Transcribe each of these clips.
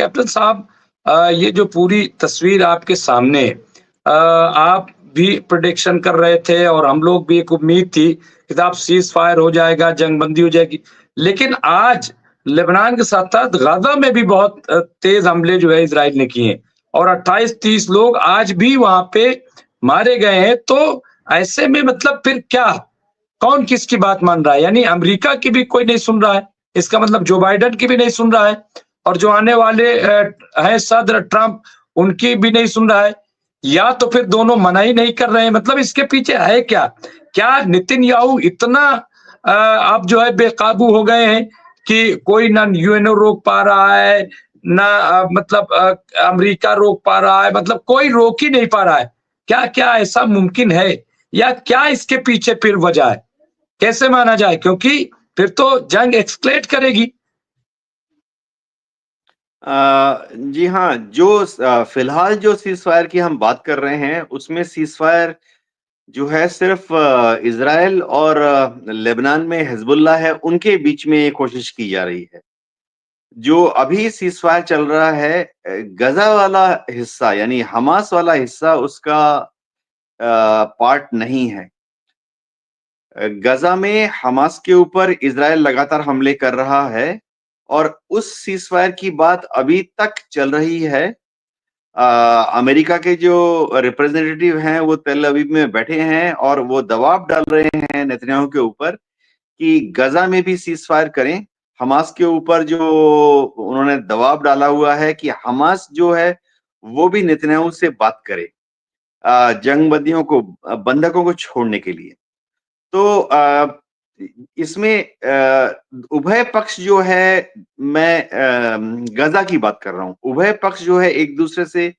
Captain साहब, ये जो पूरी तस्वीर आपके सामने आप भी प्रेडिक्शन कर रहे थे और हम लोग भी एक उम्मीद थी कि साहब सीज़ फायर हो जाएगा, जंगबंदी हो जाएगी। लेकिन आज लेबनान के साथ-साथ गाज़ा में भी बहुत तेज़ हमले जो है इज़राइल ने किए और 28-30 लोग आज भी वहाँ पे मारे गए हैं। तो ऐसे में मतलब फिर क्या? कौन किसकी बात मान रहा है? यानी अमेरिका की भी कोई नहीं सुन रहा है। इसका मतलब जो बाइडेन की भी नहीं सुन रहा है और जो आने वाले हैं सद्र ट्रंप, उनकी भी नहीं सुन रहा है, या तो फिर दोनों मना ही नहीं कर रहे हैं। मतलब इसके पीछे है क्या? क्या नेतन्याहू इतना अब जो है बेकाबू हो गए हैं कि कोई ना यूएनओ रोक पा रहा है, ना मतलब अमेरिका रोक पा रहा है, मतलब कोई रोक ही नहीं पा रहा है। क्या-क्या ऐसा मुमकिन है? या क्या इसके पीछे फिर वजह है? कैसे माना जाए? क्योंकि फिर तो जंग एस्केलेट करेगी। जी हाँ, जो फ़िलहाल जो सीज़फायर की हम बात कर रहे हैं, उसमें सीज़फायर जो है सिर्फ़ इज़राइल और लेबनान में हिज़्बुल्लाह है, उनके बीच में ये कोशिश की जा रही है। जो अभी सीज़फायर चल रहा है गज़ा वाला हिस्सा यानी हमास वाला हिस्सा उसका पार्ट नहीं है। गज़ा में हमास के ऊपर इज़राइल लगातार हमले कर रहा है और उस सीज़फायर की बात अभी तक चल रही है। अमेरिका के जो रिप्रेजेंटेटिव हैं वो तेल अवीव में बैठे हैं और वो दबाव डाल रहे हैं नेतन्याहू के ऊपर कि गज़ा में भी सीज़फायर करें। हमास के ऊपर जो उन्होंने दबाव डाला हुआ है कि हमास जो है वो भी नेतन्याहू से बात करे जंगबंदियों को बंधकों को छोड़ने के लिए। तो इसमें उभय पक्ष जो है मैं गज़ा की बात कर रहा हूँ। उभय पक्ष जो है एक-दूसरे से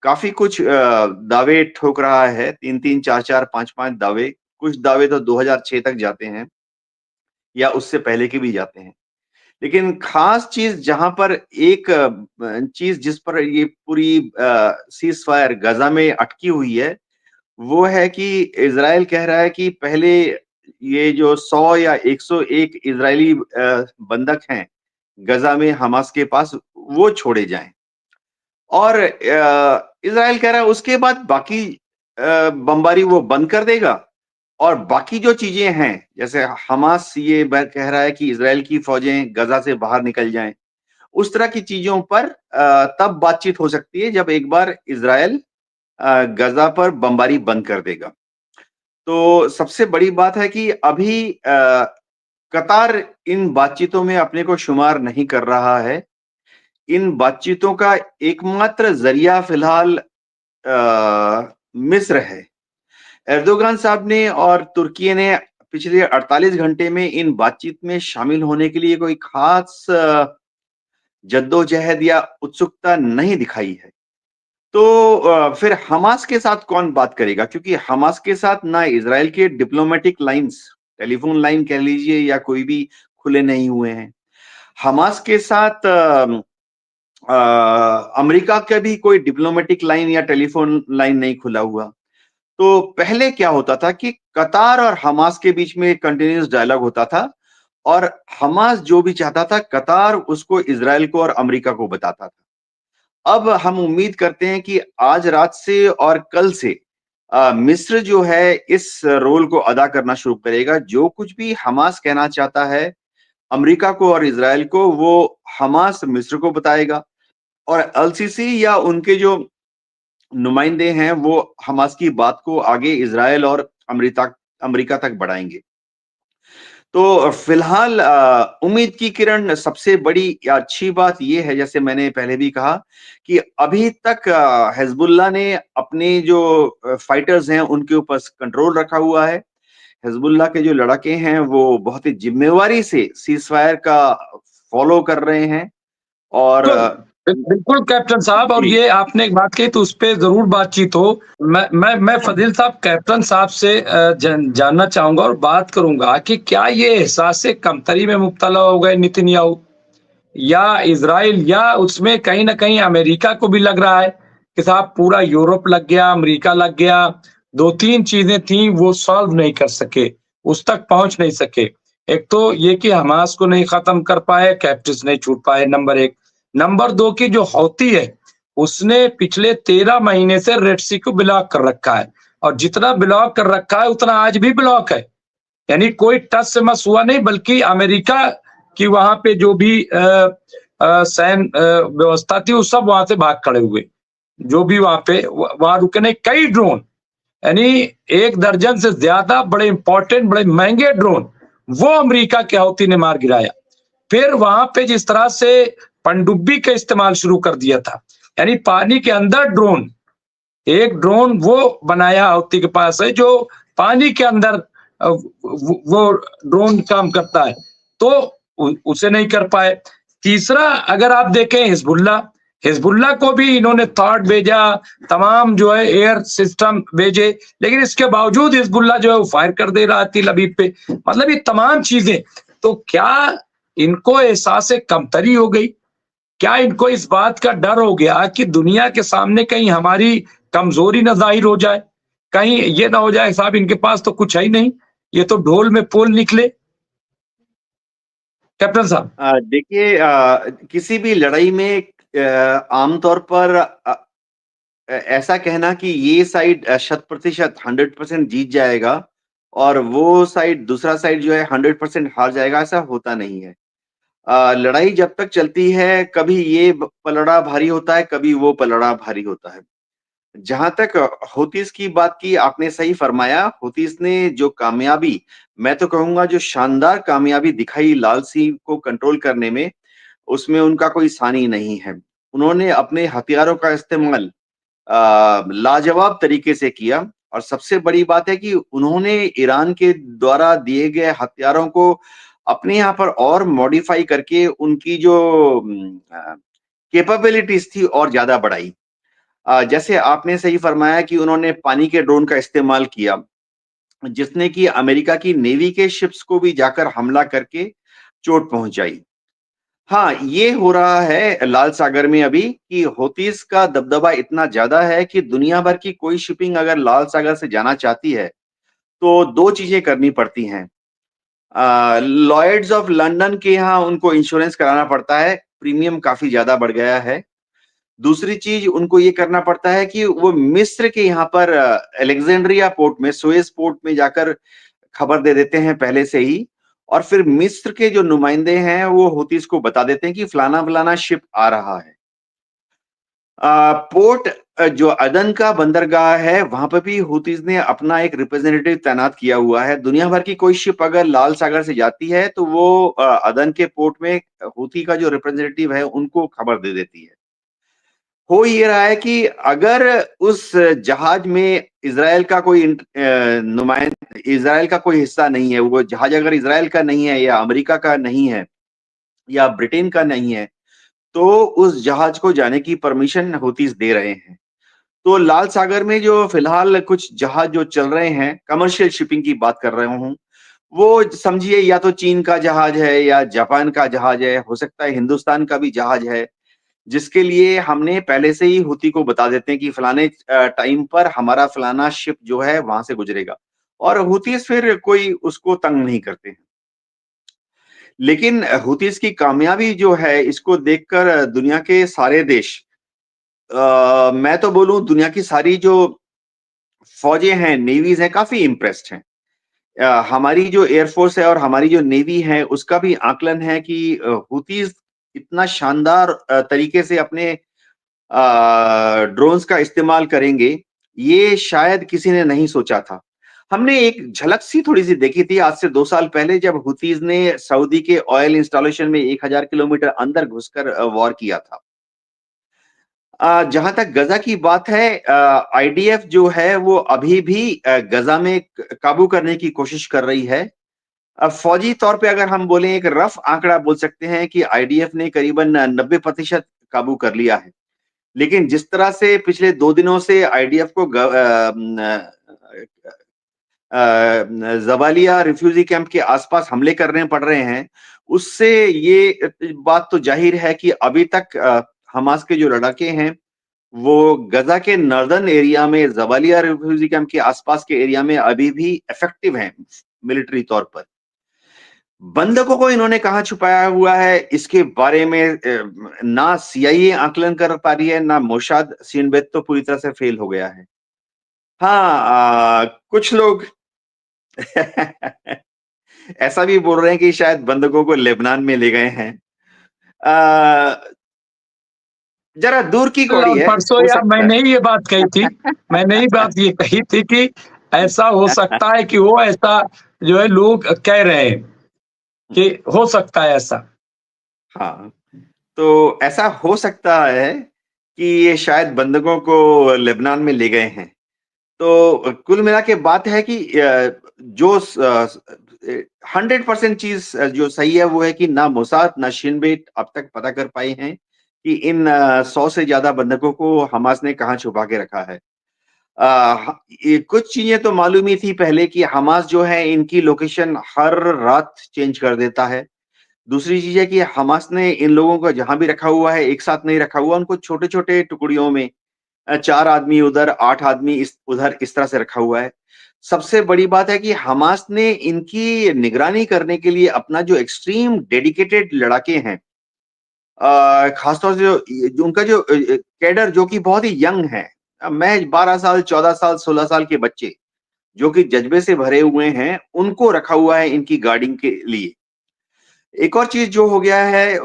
काफ़ी कुछ दावे ठोक रहा है। 3-3, 4-4, 5-5 दावे। कुछ दावे तो 2006 तक जाते हैं या उससे पहले के भी जाते हैं। लेकिन ख़ास चीज़ जहाँ पर एक चीज़ जिस पर ये पूरी सीज़ फायर गज़ा में अटकी हुई है, वो है कि इज़राइल कह रहा है कि पहले ये जो 100 या 101 इज़राइली बंधक हैं, गज़ा में हमास के पास, वो छोड़े जाएँ। और इज़राइल कह रहा है उसके बाद बाकी बमबारी वो बंद कर देगा और बाकी जो चीज़ें हैं, जैसे हमास ये कह रहा है कि इज़राइल की फ़ौजें गज़ा से बाहर निकल जाएँ। उस तरह की चीज़ों पर तब बातचीत हो सकती है जब एक बार इज़राइल गज़ा पर बमबारी बंद कर देगा। तो सबसे बड़ी बात है कि अभी कतार इन बातचीतों में अपने को शुमार नहीं कर रहा है। इन बातचीतों का एकमात्र ज़रिया फ़िलहाल मिस्र है। एर्दोगान साहब ने और तुर्की ने पिछले 48 घंटे में इन बातचीत में शामिल होने के लिए कोई ख़ास जद्दोजहद या उत्सुकता नहीं दिखाई है। तो फिर हमास के साथ कौन बात करेगा? क्योंकि हमास के साथ ना इज़राइल के डिप्लोमैटिक लाइन्स, टेलीफ़ोन लाइन कह लीजिए या कोई भी खुले नहीं हुए हैं। हमास के साथ अमेरिका का भी कोई डिप्लोमैटिक लाइन या टेलीफ़ोन लाइन नहीं खुला हुआ। तो पहले क्या होता था कि कतार और हमास के बीच में एक कंटीन्यूअस डायलॉग होता था और हमास जो भी चाहता था, कतार उसको इज़राइल को और अमेरिका को बताता था। अब हम उम्मीद करते हैं कि आज रात से और कल से मिस्र जो है इस रोल को अदा करना शुरू करेगा। जो कुछ भी हमास कहना चाहता है अमेरिका को और इज़राइल को, वो हमास मिस्र को बताएगा और एलसीसी या उनके जो नुमाइंदे हैं वो हमास की बात को आगे इज़राइल और अमेरिका तक बढ़ाएँगे। तो फिलहाल उम्मीद की किरण सबसे बड़ी या अच्छी बात ये है, जैसे मैंने पहले भी कहा कि अभी तक हिज़्बुल्लाह ने अपने जो फाइटर्स हैं उनके ऊपर कंट्रोल रखा हुआ है। हिज़्बुल्लाह के जो लड़ाके हैं वो बहुत ही ज़िम्मेवारी से सीज़फायर का फॉलो कर रहे हैं और बिल्कुल कैप्टन साहब, और जी। ये आपने एक बात कही तो उस पे ज़रूर बातचीत हो। मैं फ़ज़ील साहब कैप्टन साहब से जानना चाहूँगा और बात करूँगा कि क्या ये एहसास कमतरी में मुब्तला हो गए नेतन्याहू या इज़राइल, या उसमें कहीं न कहीं अमेरिका को भी लग रहा है कि साहब पूरा यूरोप लग गया, अमेरिका लग गया, 2-3 चीज़ें थी वो सॉल्व नहीं कर सके, उस तक पहुँच नहीं सके। एक तो ये कि हमास को नहीं ख़त्म कर पाए, कैप्टिव्स नहीं छूट पाए, नंबर 1। नंबर 2 की जो हौती है, उसने पिछले 13 महीने से रेड सी को ब्लॉक कर रखा है, और जितना ब्लॉक कर रखा है उतना आज भी ब्लॉक है। यानी कोई टस से मस हुआ नहीं, बल्कि अमेरिका की वहां पे जो भी सैन्य व्यवस्था थी, वो सब वहां से भाग खड़े हुए। जो भी वहां पे वहां रुके नहीं, कई ड्रोन, यानी 1 दर्जन से ज्यादा बड़े इंपॉर्टेंट, बड़े महंगे ड्रोन, वो अमेरिका के हौती ने मार गिराया। फिर वहां पे जिस तरह से पनडुब्बी का इस्तेमाल शुरू कर दिया था, यानी पानी के अंदर ड्रोन, एक ड्रोन वो बनाया हौती के पास है जो पानी के अंदर वो ड्रोन काम करता है, तो उसे नहीं कर पाए। तीसरा, अगर आप देखें हिजबुल्ला, हिजबुल्ला को भी इन्होंने थॉट भेजा, तमाम जो है एयर सिस्टम भेजे, लेकिन इसके बावजूद हिजबुल्ला जो है वो फायर कर दे रहा थी लबीब पे। मतलब ये तमाम चीजें, तो क्या इनको एहसास कमतरी हो गई? क्या इनको इस बात का डर हो गया कि दुनिया के सामने कहीं हमारी कमजोरी न जाहिर हो जाए, कहीं ये ना हो जाए साहब इनके पास तो कुछ है ही नहीं, ये तो ढोल में पोल निकले। कैप्टन साहब। देखिए, किसी भी लड़ाई में आमतौर पर ऐसा कहना कि ये साइड 100% 100% जीत जाएगा और वो साइड, दूसरा साइड जो है 100% हार जाएगा, ऐसा होता नहीं है। लड़ाई जब तक चलती है, कभी ये पलड़ा भारी होता है, कभी वो पलड़ा भारी होता है। जहाँ तक हौतीस की बात की, आपने सही फरमाया। हौतीस ने जो कामयाबी, मैं तो कहूँगा जो शानदार कामयाबी दिखाई लाल सी को कंट्रोल करने में, उसमें उनका कोई सानी नहीं है। उन्होंने अपने हथियारों का इस्तेमाल लाजवाब तरीके से किया, और सबसे बड़ी बात है कि उन्होंने ईरान के द्वारा दिए गए हथियारों को अपने यहाँ पर और मॉडिफाई करके उनकी जो कैपेबिलिटीज़ थी और ज़्यादा बढ़ाई। जैसे आपने सही फरमाया कि उन्होंने पानी के ड्रोन का इस्तेमाल किया, जिसने कि अमेरिका की नेवी के शिप्स को भी जाकर हमला करके चोट पहुँचाई। हाँ, ये हो रहा है लाल सागर में अभी कि हौतीस का दबदबा इतना ज़्यादा है कि दुनिया भर की कोई शिपिंग अगर लाल सागर से जाना चाहती है, तो 2 चीज़ें करनी पड़ती हैं। लॉयड्स ऑफ लंदन के यहाँ उनको इंश्योरेंस कराना पड़ता है, प्रीमियम काफ़ी ज़्यादा बढ़ गया है। दूसरी चीज़ उनको ये करना पड़ता है कि वो मिस्र के यहाँ पर अलेक्जेंड्रिया पोर्ट में, सुएज़ पोर्ट में जाकर खबर दे देते हैं पहले से ही, और फिर मिस्र के जो नुमाइंदे हैं वो हौतीस को बता देते हैं कि फलाना-फलाना शिप आ रहा है। पोर्ट जो अदन का बंदरगाह है, वहाँ पे भी हौतीस ने अपना एक रिप्रेजेंटेटिव तैनात किया हुआ है। दुनिया भर की कोई शिप अगर लाल सागर से जाती है, तो वो अदन के पोर्ट में हौती का जो रिप्रेजेंटेटिव है, उनको खबर दे देती है। हो ये रहा है कि अगर उस जहाज में इज़राइल का कोई इज़राइल का कोई हिस्सा नहीं है, वो जहाज अगर इज़राइल का नहीं है या अमेरिका का नहीं है या ब्रिटेन का नहीं है, तो उस जहाज को जाने की परमिशन हौतीस दे रहे हैं। तो लाल सागर में जो फिलहाल कुछ जहाज जो चल रहे हैं, कमर्शियल शिपिंग की बात कर रहा हूँ, वो समझिए या तो चीन का जहाज है या जापान का जहाज है, हो सकता है हिंदुस्तान का भी जहाज है, जिसके लिए हमने पहले से ही हूती को बता देते हैं कि फलाने टाइम पर हमारा फलाना शिप जो है वहां से गुजरेगा, और हूतीस फिर कोई उसको तंग नहीं करते हैं। लेकिन हूतीस की कामयाबी जो है, इसको देखकर दुनिया के सारे देश, मैं तो बोलूं दुनिया की सारी जो फौजें हैं, नेवीज हैं, काफी इम्प्रेस्ड हैं। हमारी जो एयरफोर्स है और हमारी जो नेवी है, उसका भी आकलन है कि हूतीज इतना शानदार तरीके से अपने ड्रोन्स का इस्तेमाल करेंगे, ये शायद किसी ने नहीं सोचा था। हमने एक झलक सी थोड़ी-सी देखी थी आज से 2 साल पहले, जब हुतीज़ ने सऊदी के ऑयल इंस्टॉलेशन में 1000 किलोमीटर अंदर घुसकर वॉर किया था। जहाँ तक गज़ा की बात है, आईडीएफ जो है वो अभी भी गज़ा में क काबू करने की कोशिश कर रही है। फौजी तौर पे अगर हम बोलें, एक रफ आंकड़ा बोल सकते हैं कि आईडीएफ ने करीबन 90% काबू कर लिया है। लेकिन जिस तरह से पिछले 2 दिनों से आईडीएफ को जबालिया रिफ्यूजी कैंप के आसपास हमले करने पड़ रहे हैं, उससे ये बात तो जाहिर है कि अभी तक हमास के जो लड़ाके हैं, वो गजा के नॉर्दर्न एरिया में, जबालिया रिफ्यूजी कैंप के आसपास के एरिया में अभी भी इफेक्टिव हैं मिलिट्री तौर पर। बंधकों को इन्होंने कहाँ छुपाया हुआ है, इसके बारे में ना सीआईए आकलन कर पा रही है, ना मोसाद सीन बेत तो पूरी तरह से फेल हो गया है। हाँ, कुछ लोग ऐसा भी बोल रहे हैं कि शायद बंधकों को लेबनान में ले गए हैं। अ, ज़रा दूर की कल कौड़ी और है, परसों हो यार सकता है। मैंने ही ये बात कही थी। मैंने ही बात ये कही थी कि ऐसा हो सकता है कि वो ऐसा जो है लोग कह रहे हैं कि हो सकता है ऐसा। हाँ, तो ऐसा हो सकता है कि ये शायद बंधकों को लेबनान में ले गए हैं। तो कुल मिला के बात है कि जो 100% चीज़ जो सही है वो है कि ना मोसाद ना शिन बेट अब तक पता कर पाए हैं कि इन 100 से ज़्यादा बंधकों को हमास ने कहाँ छुपा के रखा है। ये कुछ चीज़ें तो मालूम ही थी पहले कि हमास जो है इनकी लोकेशन हर रात चेंज कर देता है। दूसरी चीज़ है कि हमास ने इन लोगों को जहाँ भी रखा हुआ है, एक साथ नहीं रखा हुआ, उनको छोटे-छोटे टुकड़ियों में 4 आदमी उधर, 8 आदमी इस उधर इस तरह से रखा हुआ है। सबसे बड़ी बात है कि हमास ने इनकी निगरानी करने के लिए अपना जो एक्सट्रीम डेडिकेटेड लड़ाके हैं खासतौर से जो उनका जो कैडर जो कि बहुत ही यंग है। महज़ 12 साल, 14 साल, 16 साल के बच्चे, जो कि जज़्बे से भरे हुए हैं, उनको रखा हुआ है इनकी गार्डिंग के लिए। एक और चीज़ जो हो गया है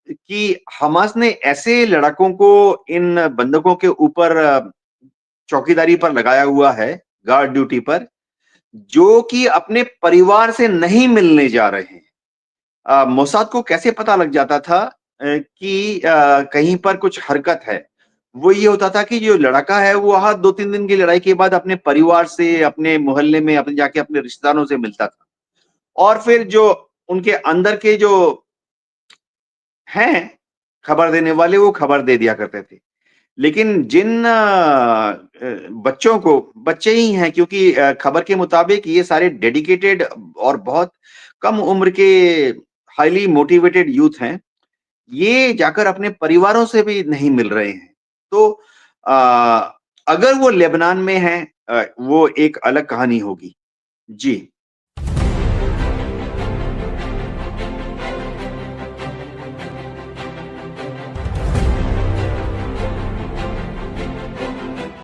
कि हमास ने ऐसे लड़ाकों को इन बंधकों के ऊपर चौकीदारी पर लगाया हुआ है, गार्ड ड्यूटी पर, जो कि अपने परिवार से नहीं मिलने जा रहे हैं। मोसाद को कैसे पता लग जाता था कि कहीं पर कुछ हरकत है? वो ये होता था कि जो लड़का है वो वहाँ 2-3 दिन की लड़ाई के बाद अपने परिवार से, अपने मोहल्ले में अपने जाके अपने रिश्तेदारों से मिलता था। और फिर जो उनके अंदर के जो हैं, खबर देने वाले वो खबर दे दिया करते थे। लेकिन जिन बच्चों को बच्चे ही हैं क्योंकि खबर के मुताबिक ये सारे डेडिकेटेड और बहुत कम उम्र के हाइली मोटिवेटेड यूथ हैं। ये जाकर अपने परिवारों से भी नहीं मिल रहे हैं। तो अ, अगर वो लेबनान में हैं वो एक अलग कहानी होगी। जी।